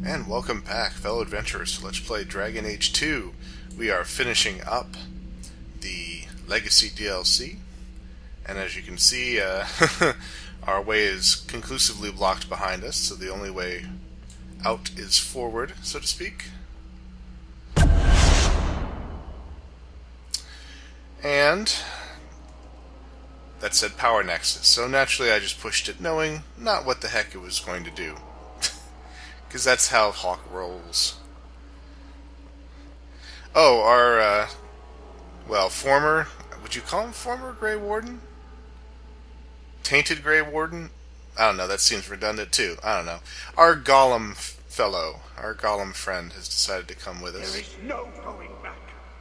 And welcome back, fellow adventurers, to Let's Play Dragon Age 2. We are finishing up the Legacy DLC, and as you can see, our way is conclusively blocked behind us, so the only way out is forward, so to speak. And that said Power Nexus, so naturally I just pushed it knowing not what the heck it was going to do. Because that's how Hawke rolls. Oh, our, former, would you call him former Grey Warden? Tainted Grey Warden? I don't know, that seems redundant too. I don't know. Our Golem fellow, our Golem friend has decided to come with us. There is no going back.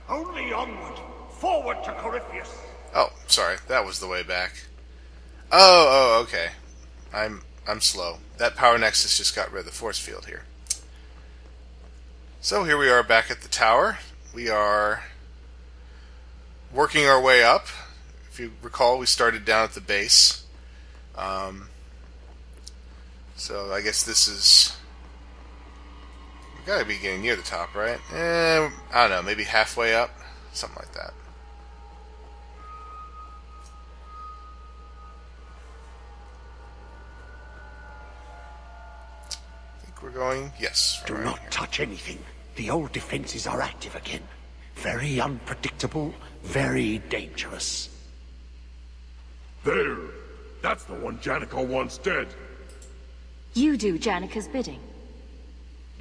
Only onward. Forward to Corypheus. Oh, sorry, that was the way back. Oh, okay. I'm slow. That Power Nexus just got rid of the force field here. So here we are back at the tower. We are working our way up. If you recall, we started down at the base. So I guess this is... we gotta be getting near the top, right? I don't know, maybe halfway up? Something like that. We're going, yes. Do not touch anything. The old defenses are active again. Very unpredictable, very dangerous. There! That's the one Janica wants dead. You do Janica's bidding.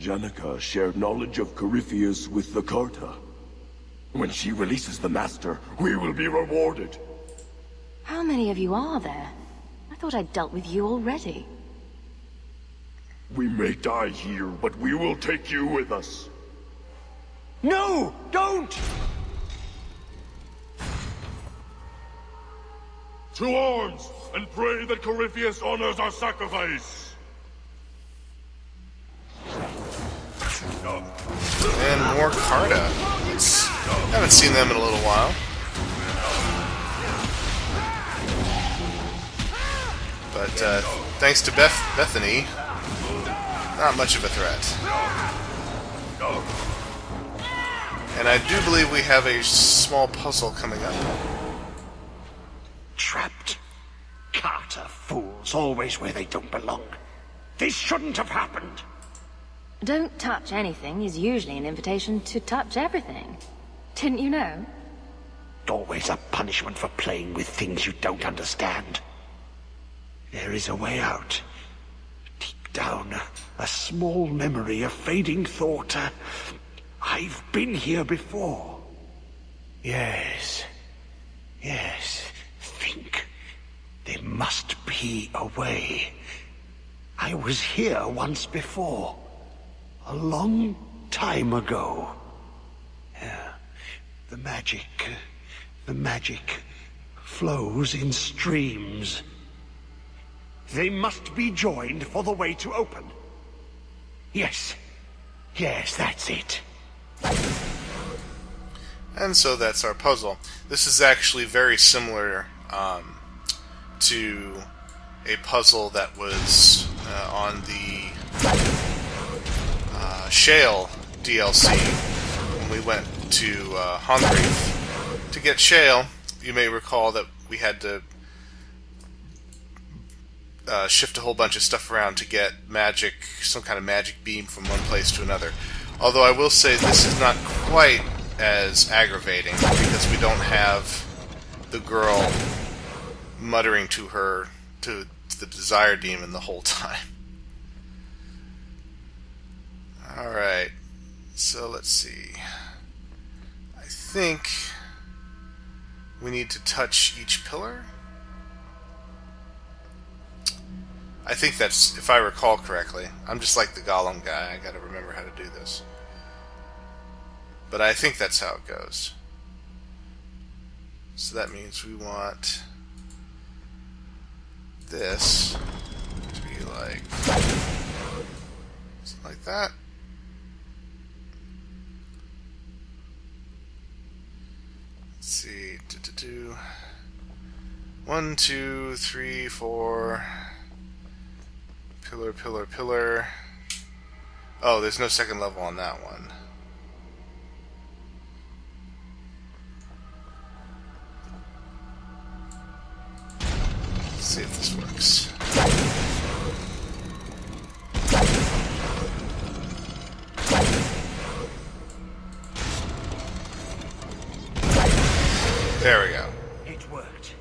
Janica shared knowledge of Corypheus with the Carta. When she releases the Master, we will be rewarded. How many of you are there? I thought I'd dealt with you already. We may die here, but we will take you with us. No! Don't! To arms, and pray that Corypheus honors our sacrifice! And more Carta. Haven't seen them in a little while. But thanks to Bethany, not much of a threat. And I do believe we have a small puzzle coming up. Trapped. Carter fools, always where they don't belong. This shouldn't have happened. Don't touch anything is usually an invitation to touch everything. Didn't you know? Always a punishment for playing with things you don't understand. There is a way out. Deep down, a small memory, a fading thought. I've been here before. Yes. Think. There must be a way. I was here once before. A long time ago. The magic flows in streams. They must be joined for the way to open. Yes, that's it. And so that's our puzzle. This is actually very similar to a puzzle that was on the Shale DLC when we went to Hongreath to get Shale. You may recall that we had to shift a whole bunch of stuff around to get some kind of magic beam from one place to another. Although I will say this is not quite as aggravating because we don't have the girl muttering to the Desire Demon the whole time. Alright, so let's see. I think we need to touch each pillar. I think that's, if I recall correctly. I'm just like the Golem guy, I gotta remember how to do this. But I think that's how it goes. So that means we want this to be like something like that. Let's see, 1, 2, 3, 4. Pillar. Oh, there's no second level on that one. Let's see if this works. There we go. It worked.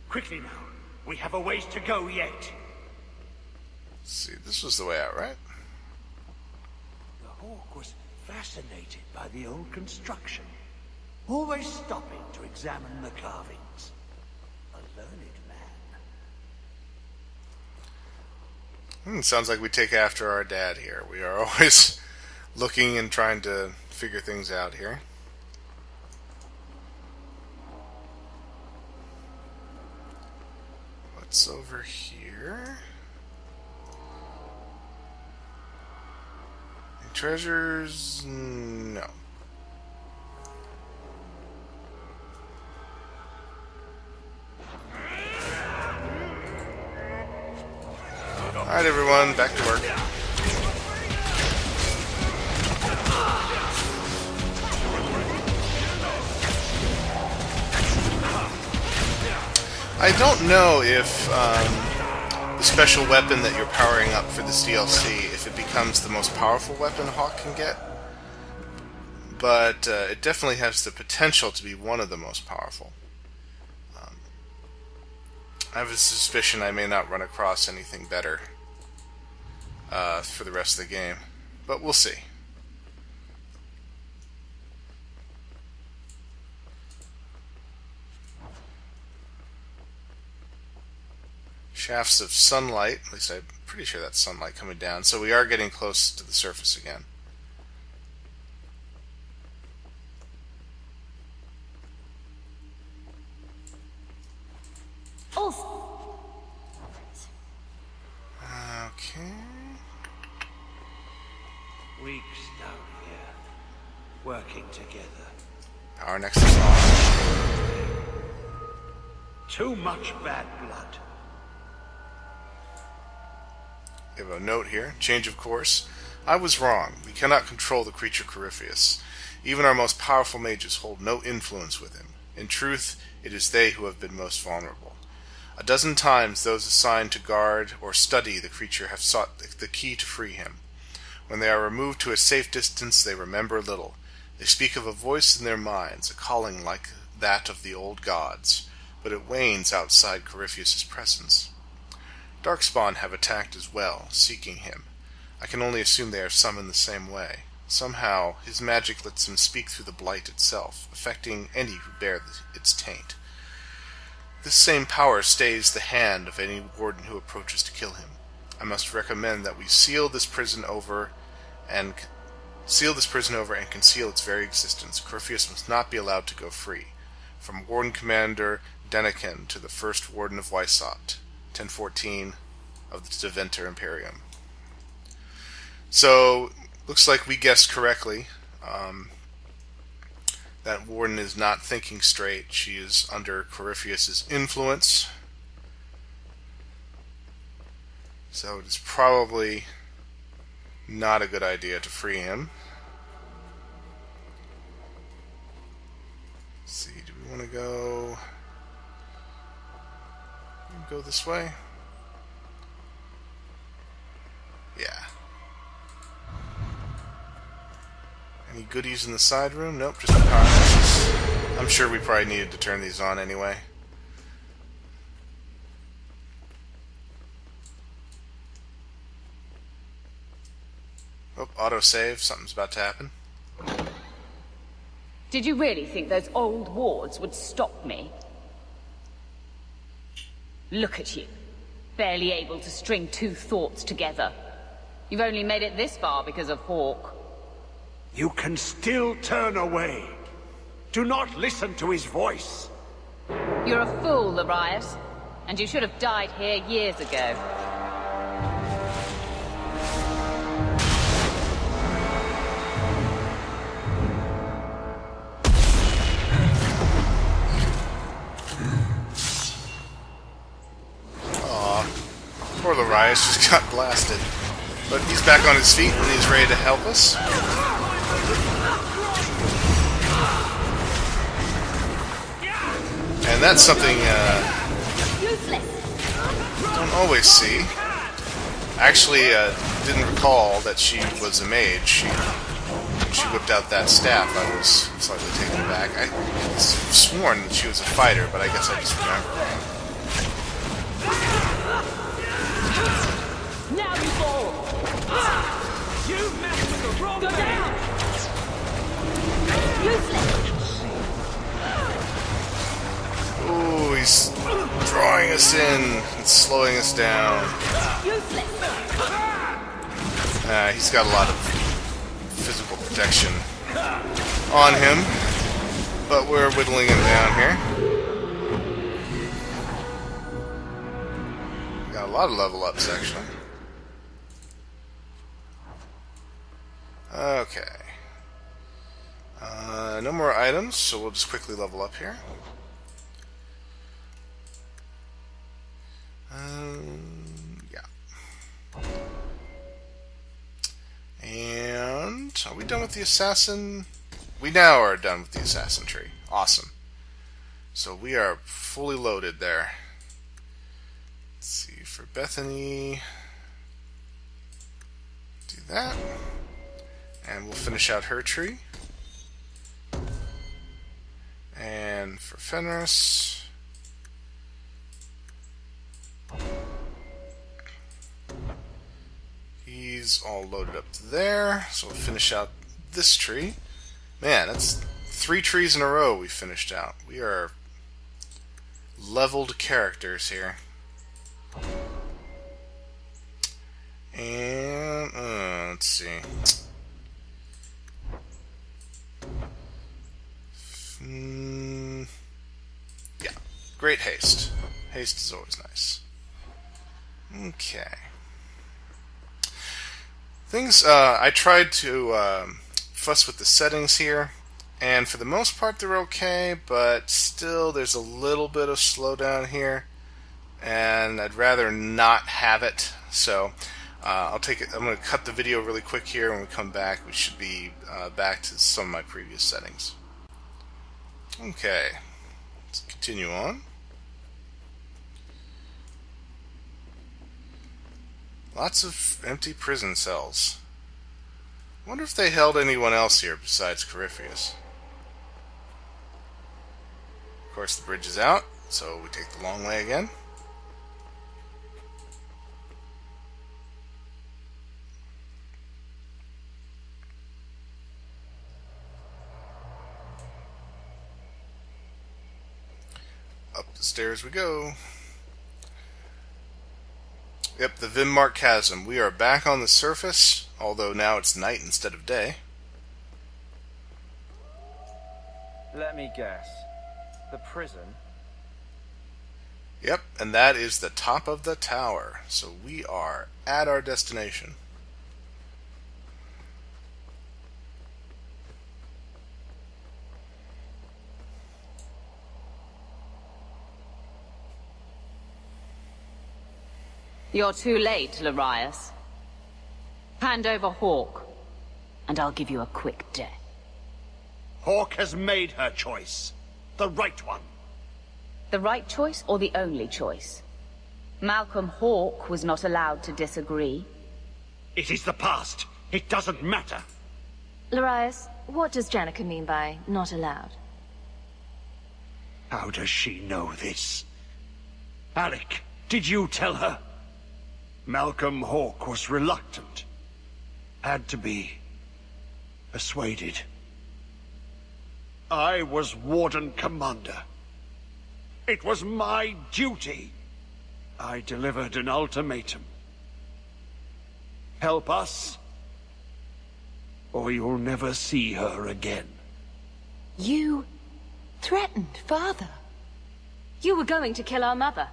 Quickly now. We have a ways to go yet. Let's see, this was the way out, right? The Hawke was fascinated by the old construction, always stopping to examine the carvings. A learned man. Sounds like we take after our dad here. We are always looking and trying to figure things out here. What's over here? Any treasures? No. Alright everyone, back to work. I don't know if the special weapon that you're powering up for this DLC, if it becomes the most powerful weapon Hawke can get, but it definitely has the potential to be one of the most powerful. I have a suspicion I may not run across anything better for the rest of the game, but we'll see. Shafts of sunlight, at least I'm pretty sure that's sunlight coming down, so we are getting close to the surface again. Okay. Weeks down here, working together. Power nexus off. Too much bad blood. We have a note here. Change of course. I was wrong. We cannot control the creature Corypheus. Even our most powerful mages hold no influence with him. In truth, it is they who have been most vulnerable. A dozen times those assigned to guard or study the creature have sought the key to free him. When they are removed to a safe distance, they remember little. They speak of a voice in their minds, a calling like that of the old gods, but it wanes outside Corypheus' presence. Darkspawn have attacked as well, seeking him. I can only assume they are summoned the same way. Somehow, his magic lets him speak through the blight itself, affecting any who bear its taint. This same power stays the hand of any warden who approaches to kill him. I must recommend that we seal this prison over and conceal its very existence. Corypheus must not be allowed to go free. From Warden Commander Deniken to the First Warden of Wysot, 1014 of the Deventer Imperium. So, looks like we guessed correctly. That Warden is not thinking straight. She is under Corypheus' influence. So it is probably not a good idea to free him. Let's see, do we want to go this way? Yeah. Any goodies in the side room? Nope, just the power nexus. I'm sure we probably needed to turn these on anyway. Oh, autosave. Something's about to happen. Did you really think those old wards would stop me? Look at you. Barely able to string two thoughts together. You've only made it this far because of Hawke. You can still turn away. Do not listen to his voice. You're a fool, Arias, and you should have died here years ago. Aw, poor Arias just got blasted. But he's back on his feet and he's ready to help us. And that's something don't always see. Actually, didn't recall that she was a mage. When she whipped out that staff, I was slightly taken aback. I sworn that she was a fighter, but I guess I just remember wrong. Now you fall! You messed with the wrong man! Ooh, he's drawing us in and slowing us down. He's got a lot of physical protection on him, but we're whittling him down here. Got a lot of level ups, actually. Okay. No more items, so we'll just quickly level up here. Yeah. And are we done with the assassin? We now are done with the assassin tree. Awesome. So we are fully loaded there. Let's see, for Bethany, do that. And we'll finish out her tree. And for Fenris, he's all loaded up there. So we'll finish out this tree. Man, that's 3 trees in a row we finished out. We are leveled characters here. And let's see. Yeah, great haste. Haste is always nice. Okay. Things, I tried to fuss with the settings here, and for the most part they're okay, but still there's a little bit of slowdown here, and I'd rather not have it, so I'll take it. I'm going to cut the video really quick here. When we come back, we should be back to some of my previous settings. Okay, let's continue on. Lots of empty prison cells. Wonder if they held anyone else here besides Corypheus. Of course, the bridge is out, so we take the long way again. Up the stairs we go. Yep, the Vimmark Chasm. We are back on the surface, although now it's night instead of day. Let me guess. The prison? Yep, and that is the top of the tower. So we are at our destination. You're too late, Larius. Hand over Hawke, and I'll give you a quick death. Hawke has made her choice. The right one. The right choice or the only choice? Malcolm Hawke was not allowed to disagree. It is the past. It doesn't matter. Larius, what does Janica mean by not allowed? How does she know this? Alec, did you tell her? Malcolm Hawke was reluctant. Had to be persuaded. I was Warden Commander. It was my duty. I delivered an ultimatum. Help us, or you'll never see her again. You threatened Father. You were going to kill our mother.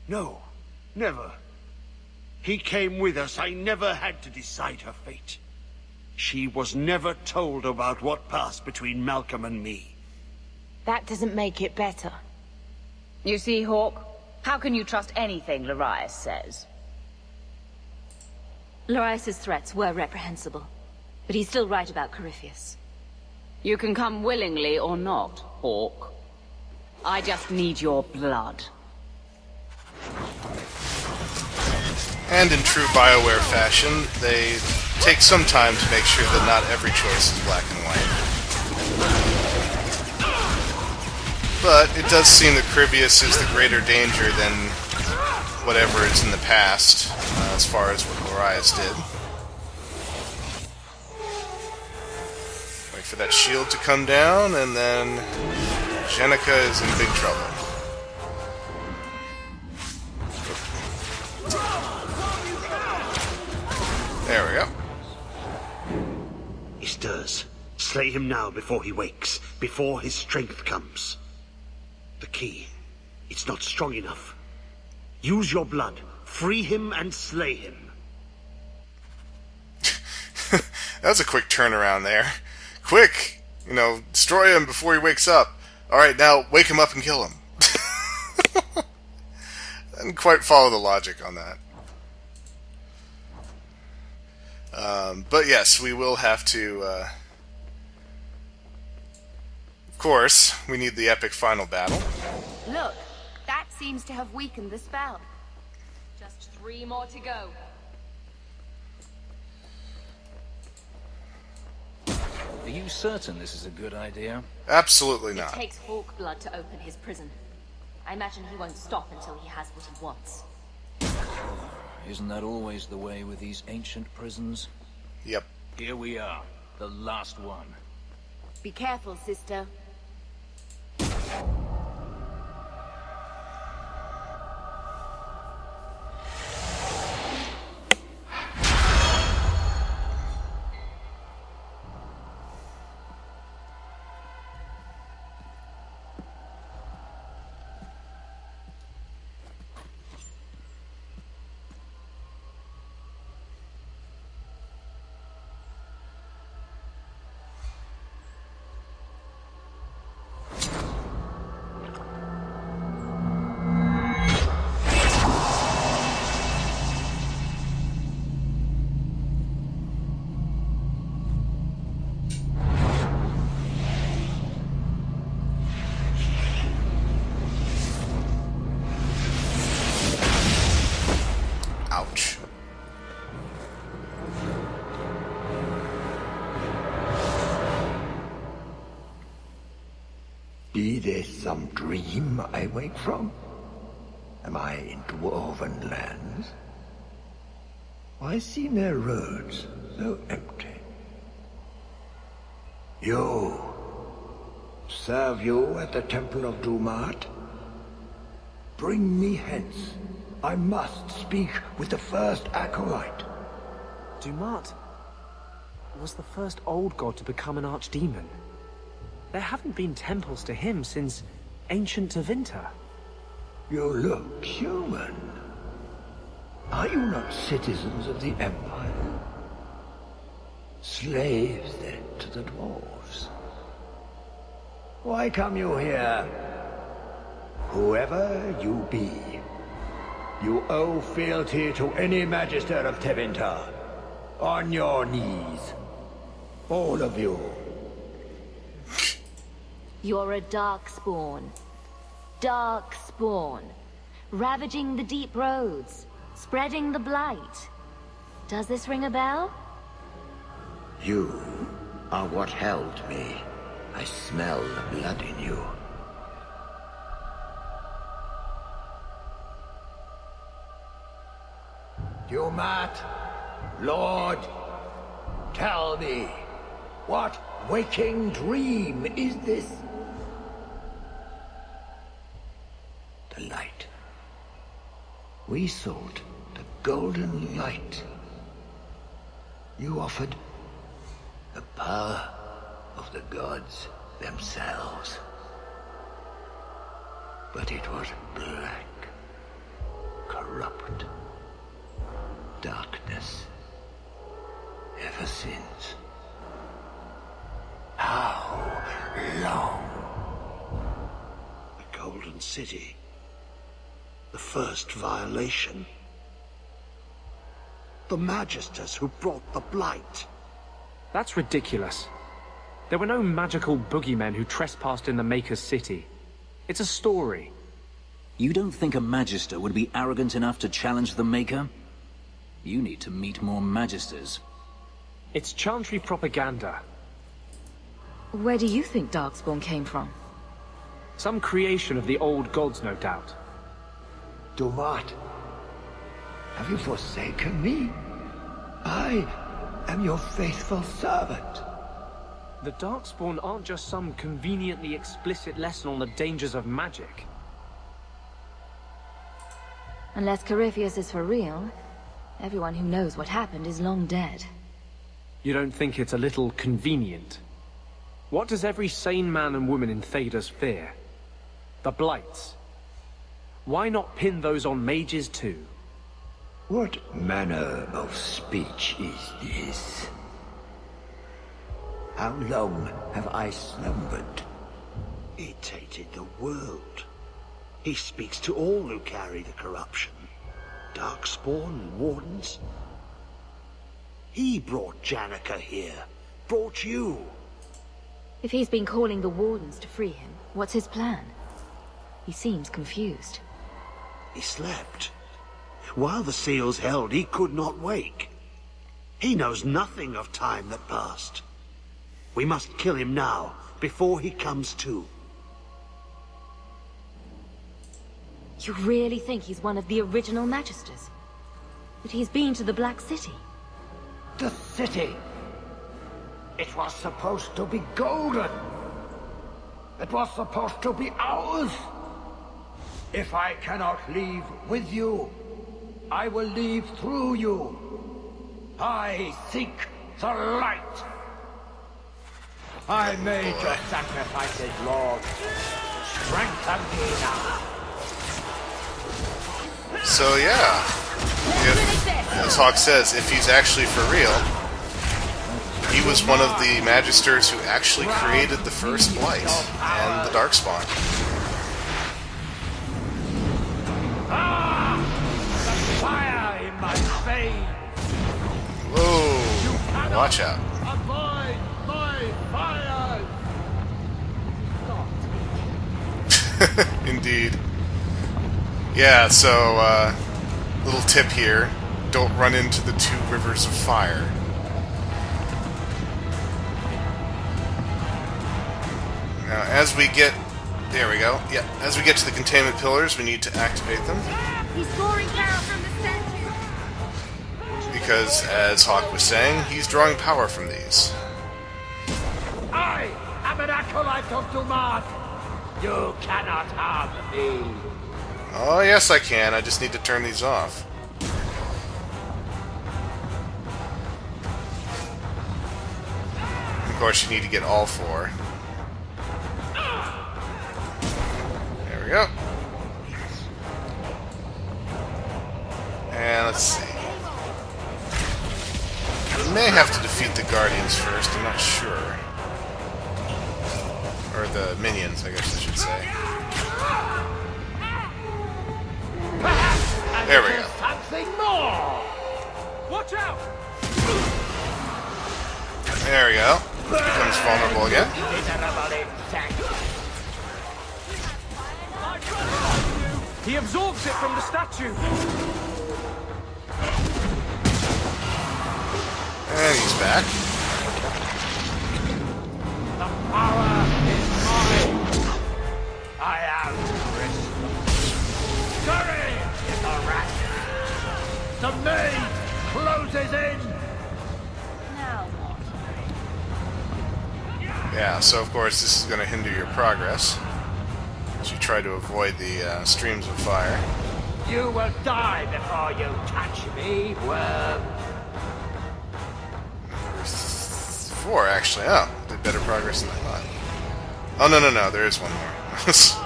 No, never. He came with us. I never had to decide her fate. She was never told about what passed between Malcolm and me. That doesn't make it better. You see, Hawke, how can you trust anything Larius says? Lorias' threats were reprehensible, but he's still right about Corypheus. You can come willingly or not, Hawke. I just need your blood. And in true BioWare fashion, they take some time to make sure that not every choice is black and white. But it does seem that Corypheus is the greater danger than whatever is in the past, as far as what Lorias did. Wait for that shield to come down, and then Jenica is in big trouble. There we go. He stirs. Slay him now before he wakes, before his strength comes. The key. It's not strong enough. Use your blood. Free him and slay him. That was a quick turnaround there. Quick! You know, destroy him before he wakes up. Alright, now wake him up and kill him. I didn't quite follow the logic on that. But yes, we will have to, of course, we need the epic final battle. Look, that seems to have weakened the spell. Just 3 more to go. Are you certain this is a good idea? Absolutely not. It takes Hawke blood to open his prison. I imagine he won't stop until he has what he wants. Isn't that always the way with these ancient prisons? Yep. Here we are, the last one. Be careful, sister. Ouch. Be this some dream I wake from? Am I in dwarven lands? Why seem their roads so empty? You! Serve you at the Temple of Dumat? Bring me hence. I must speak with the first acolyte. Dumat was the first old god to become an archdemon. There haven't been temples to him since ancient Tevinter. You look human. Are you not citizens of the Empire? Slaves, then, to the dwarves? Why come you here? Whoever you be, you owe fealty to any magister of Tevinter. On your knees. All of you. You're a Darkspawn. Darkspawn. Ravaging the deep roads. Spreading the blight. Does this ring a bell? You are what held me. I smell the blood in you. Dumat, Lord, tell me, what waking dream is this? The light. We sought the golden light. You offered the power of the gods themselves. But it was black, corrupt. Darkness. Ever since. How long? The Golden City. The first violation. The Magisters who brought the Blight. That's ridiculous. There were no magical boogeymen who trespassed in the Maker's city. It's a story. You don't think a Magister would be arrogant enough to challenge the Maker? You need to meet more Magisters. It's Chantry propaganda. Where do you think Darkspawn came from? Some creation of the old gods, no doubt. Dumat, have you forsaken me? I am your faithful servant. The Darkspawn aren't just some conveniently explicit lesson on the dangers of magic. Unless Corypheus is for real, everyone who knows what happened is long dead. You don't think it's a little convenient? What does every sane man and woman in Thedas fear? The Blights. Why not pin those on mages too? What manner of speech is this? How long have I slumbered? He tainted the world. He speaks to all who carry the corruption. Darkspawn and Wardens. He brought Janica here. Brought you. If he's been calling the Wardens to free him, what's his plan? He seems confused. He slept. While the seals held, he could not wake. He knows nothing of time that passed. We must kill him now, before he comes to. You really think he's one of the original Magisters? That he's been to the Black City? The city. It was supposed to be golden. It was supposed to be ours. If I cannot leave with you, I will leave through you. I seek the light. I made your sacrifices, Lord. Strengthen me now. So yeah, as Hawke says, if he's actually for real, he was one of the Magisters who actually created the first Blight and the Darkspawn. The fire in my veins. Whoa! Watch out. Avoid my fires. Indeed. Yeah, so, little tip here. Don't run into the two rivers of fire. Now, as we get... There we go. Yeah, as we get to the containment pillars, we need to activate them. He's drawing power from the statue. Because, as Hawke was saying, he's drawing power from these. I am an acolyte of Dumat. You cannot harm me. Oh, yes I can. I just need to turn these off. Of course, you need to get all four. There we go. And let's see. We may have to defeat the Guardians first, I'm not sure. Or the minions, I guess I should say. There we go. Something more. Watch out! There we go. Becomes vulnerable again. He absorbs it from the statue. And he's back. The power is mine. I am Christmas. Scurry in the rat. The maid closes in. Now what? Yeah, so of course this is going to hinder your progress as you try to avoid the streams of fire. You will die before you touch me, worm. There's 4 actually. Oh, did better progress than I thought. Oh no, there is one more. Just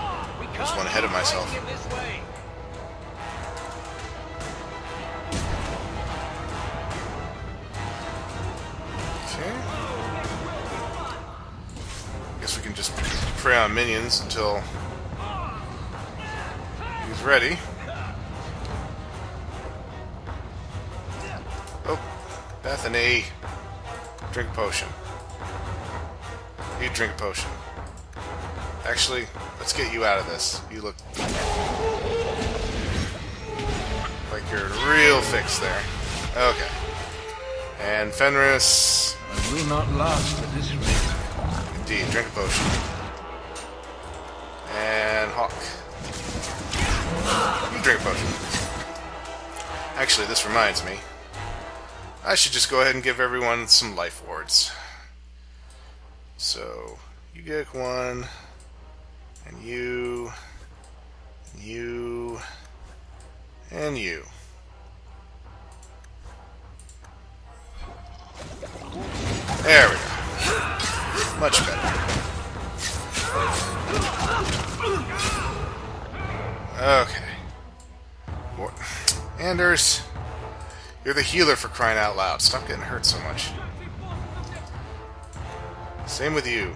one ahead of myself. Okay. Guess we can just prey on minions until he's ready. Bethany, drink a potion. You drink a potion. Actually, let's get you out of this. You look like you're in a real fix there. Okay. And Fenris. I will not last at this rate. Indeed, drink a potion. And Hawke. You drink a potion. Actually, this reminds me. I should just go ahead and give everyone some life wards. So, you get one, and you, and you. There we go. Much better. Okay. Anders, you're the healer for crying out loud. Stop getting hurt so much. Same with you.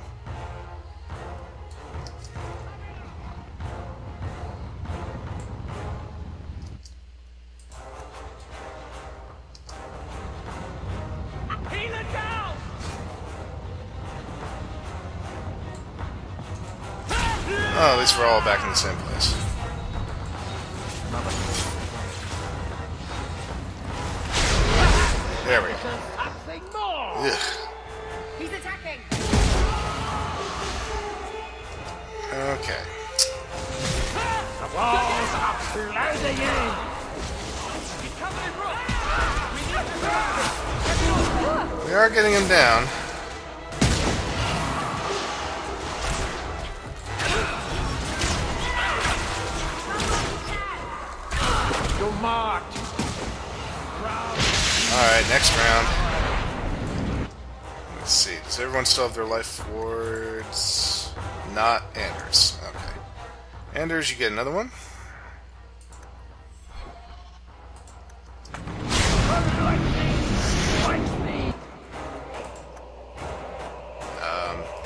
Oh, at least we're all back in the same place. There we go. Ugh. He's attacking. Okay. The walls are closing in. He's coming in. We are getting him down. You're marked. Alright, next round. Let's see. Does everyone still have their life wards? Not Anders. Okay. Anders, you get another one.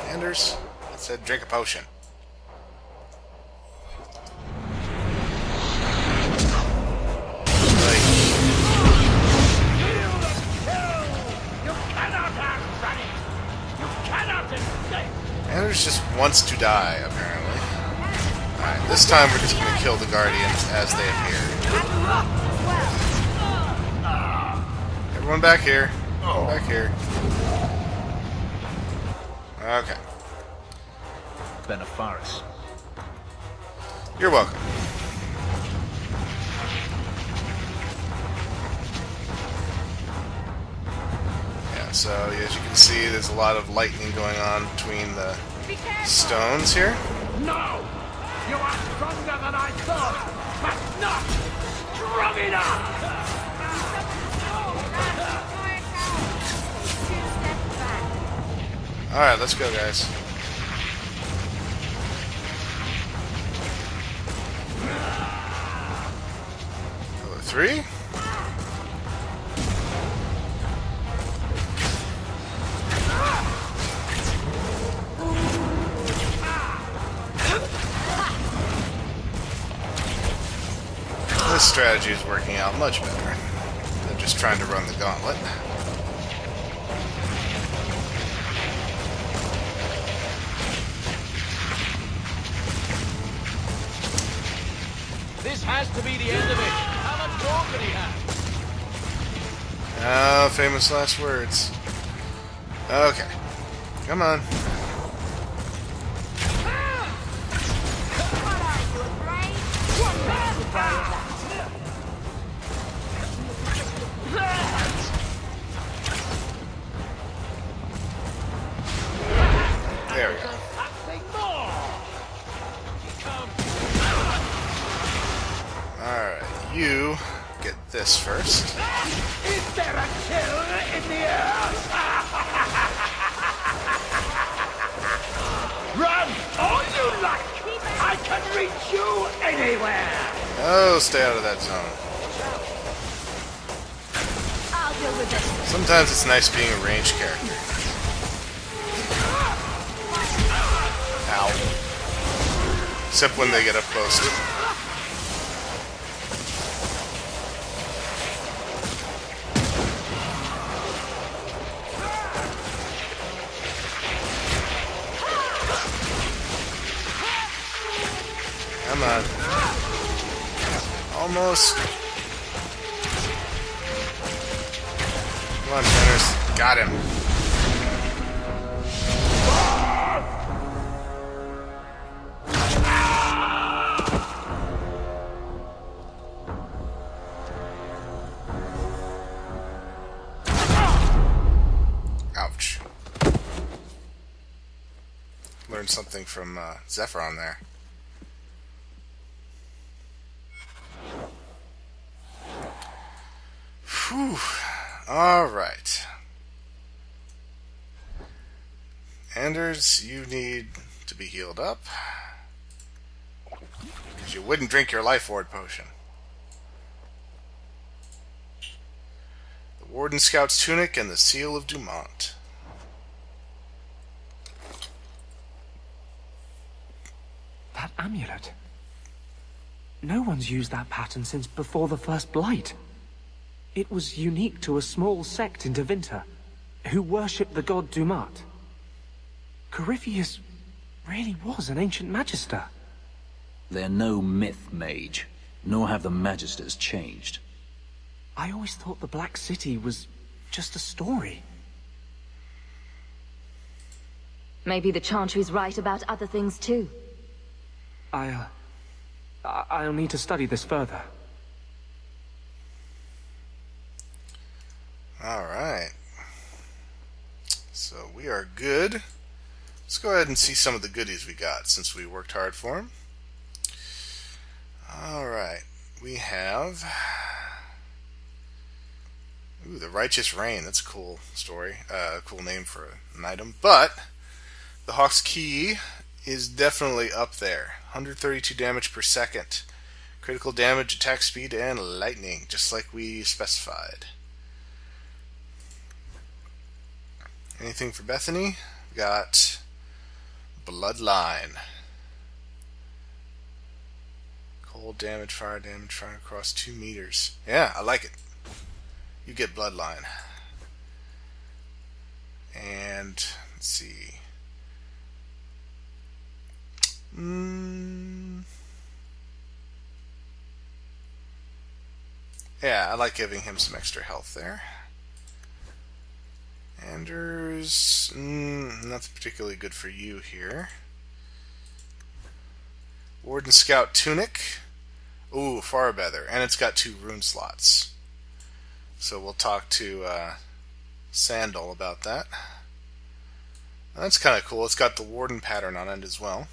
Anders, it said drink a potion. Anders just wants to die, apparently. Alright, this time we're just going to kill the Guardians as they appear. Everyone back here. Back here. Okay. Benefaris. You're welcome. Yeah, so as you can see, there's a lot of lightning going on between the stones here. No! You are stronger than I thought, but not strong enough! Alright, let's go, guys. Hello, 3. This strategy is working out much better than just trying to run the gauntlet. This has to be the end of it. How much more can he have? Ah, famous last words. Okay. Come on. There we go. Alright, you get this first. Is there a kill in the air? Run all you like! I can reach you anywhere! Oh, stay out of that zone. I'll deal with this. Sometimes it's nice being a ranged character. Ow. Except when they get up close. Come on. Almost. Come on, Fenners. Got him. Ouch. Learned something from Zephyr on there. Whew. Alright. Anders, you need to be healed up. Because you wouldn't drink your life ward potion. The Warden Scout's tunic and the seal of Dumont. That amulet. No one's used that pattern since before the first blight. It was unique to a small sect in Tevinter, who worshipped the god Dumat. Corypheus really was an ancient magister. They're no myth mage, nor have the magisters changed. I always thought the Black City was just a story. Maybe the Chantry's right about other things too. I'll need to study this further. Alright. So we are good. Let's go ahead and see some of the goodies we got since we worked hard for them. Alright. We have... Ooh, the Righteous Rain. That's a cool story. Cool name for an item. But the Hawke's Key is definitely up there. 132 damage per second. Critical damage, attack speed, and lightning, just like we specified. Anything for Bethany? We got Bloodline. Cold damage, fire across 2 meters. Yeah, I like it. You get Bloodline. And, let's see. Yeah, I like giving him some extra health there. Anders, not particularly good for you here. Warden Scout Tunic. Ooh, far better. And it's got 2 rune slots. So we'll talk to Sandal about that. That's kind of cool. It's got the Warden pattern on it as well.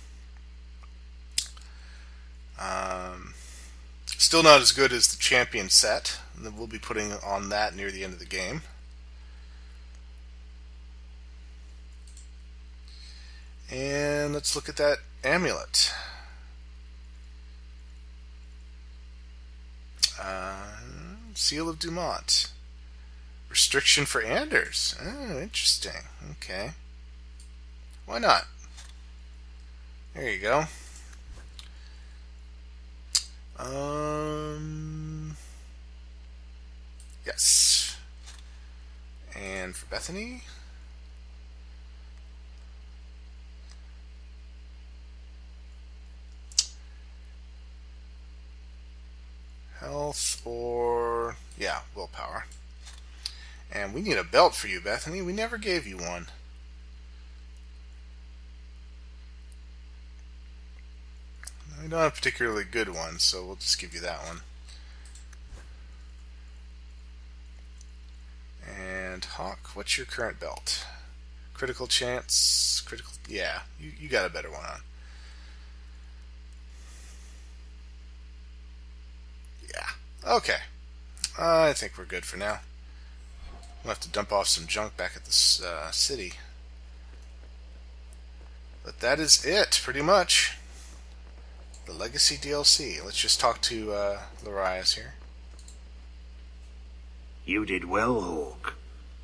Still not as good as the Champion set. We'll be putting on that near the end of the game. And let's look at that amulet. Seal of Dumont. Restriction for Anders. Oh, interesting. Okay. Why not? There you go. Yes. And for Bethany. Health or... yeah, willpower. And we need a belt for you, Bethany. We never gave you one. We don't have a particularly good one, so we'll just give you that one. And Hawke, what's your current belt? Critical chance, critical... yeah, you got a better one on. Yeah, okay. I think we're good for now. We'll have to dump off some junk back at this city. But that is it, pretty much. The Legacy DLC. Let's just talk to Larias here. You did well, Hawke.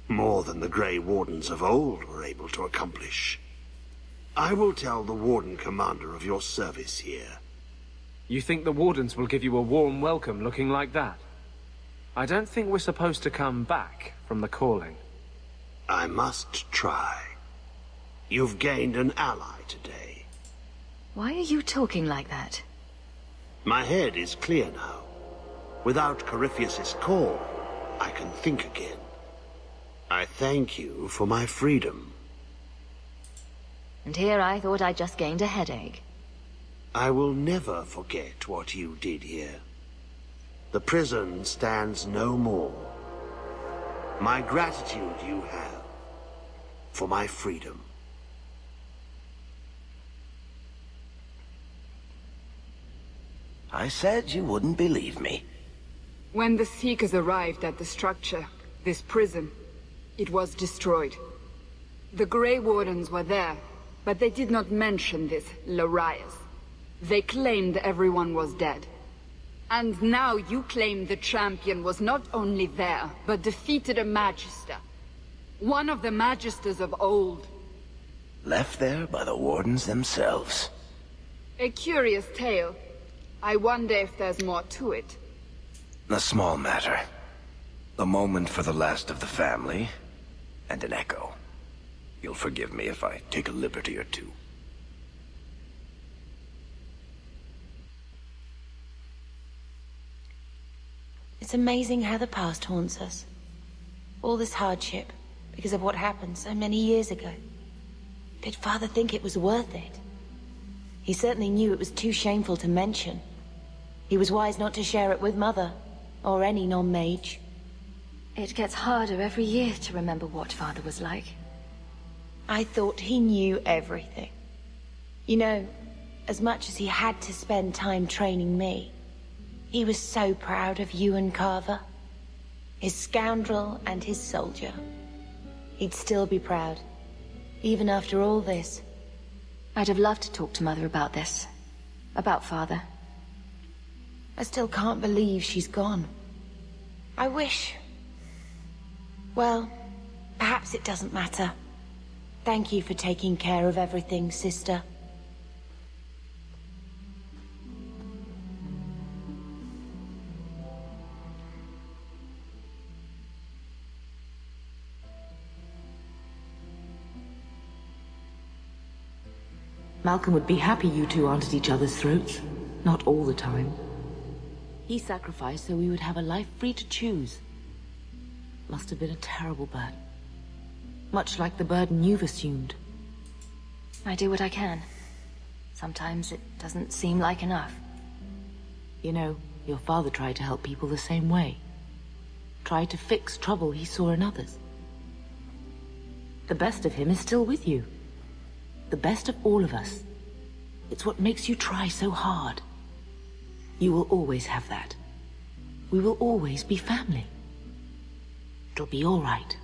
More than the Grey Wardens of old were able to accomplish. I will tell the Warden Commander of your service here. You think the Wardens will give you a warm welcome looking like that? I don't think we're supposed to come back from the calling. I must try. You've gained an ally today. Why are you talking like that? My head is clear now. Without Corypheus's call, I can think again. I thank you for my freedom. And here I thought I'd just gained a headache. I will never forget what you did here. The prison stands no more. My gratitude you have for my freedom. I said you wouldn't believe me. When the Seekers arrived at the structure, this prison, it was destroyed. The Grey Wardens were there, but they did not mention this Larius. They claimed everyone was dead. And now you claim the champion was not only there, but defeated a Magister. One of the Magisters of old. Left there by the Wardens themselves. A curious tale. I wonder if there's more to it. A small matter. A moment for the last of the family, and an echo. You'll forgive me if I take a liberty or two. It's amazing how the past haunts us. All this hardship, because of what happened so many years ago. Did Father think it was worth it? He certainly knew it was too shameful to mention. He was wise not to share it with Mother, or any non-mage. It gets harder every year to remember what Father was like. I thought he knew everything. You know, as much as he had to spend time training me, he was so proud of you and Carver. His scoundrel and his soldier. He'd still be proud, even after all this. I'd have loved to talk to Mother about this. About Father. I still can't believe she's gone. I wish... Well, perhaps it doesn't matter. Thank you for taking care of everything, sister. Malcolm would be happy you two aren't at each other's throats. Not all the time. He sacrificed so we would have a life free to choose. Must have been a terrible burden. Much like the burden you've assumed. I do what I can. Sometimes it doesn't seem like enough. You know, your father tried to help people the same way. Tried to fix trouble he saw in others. The best of him is still with you. The best of all of us. It's what makes you try so hard. You will always have that. We will always be family. It'll be all right.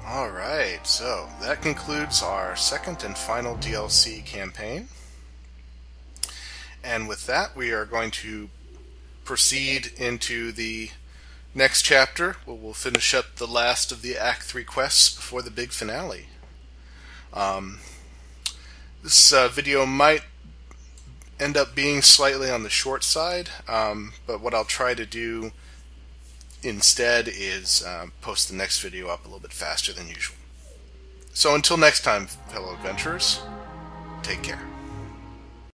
Alright, so that concludes our second and final DLC campaign. And with that, we are going to proceed into the next chapter, where we'll finish up the last of the Act 3 quests before the big finale. This video might end up being slightly on the short side, but what I'll try to do instead is post the next video up a little bit faster than usual. So until next time, fellow adventurers, take care.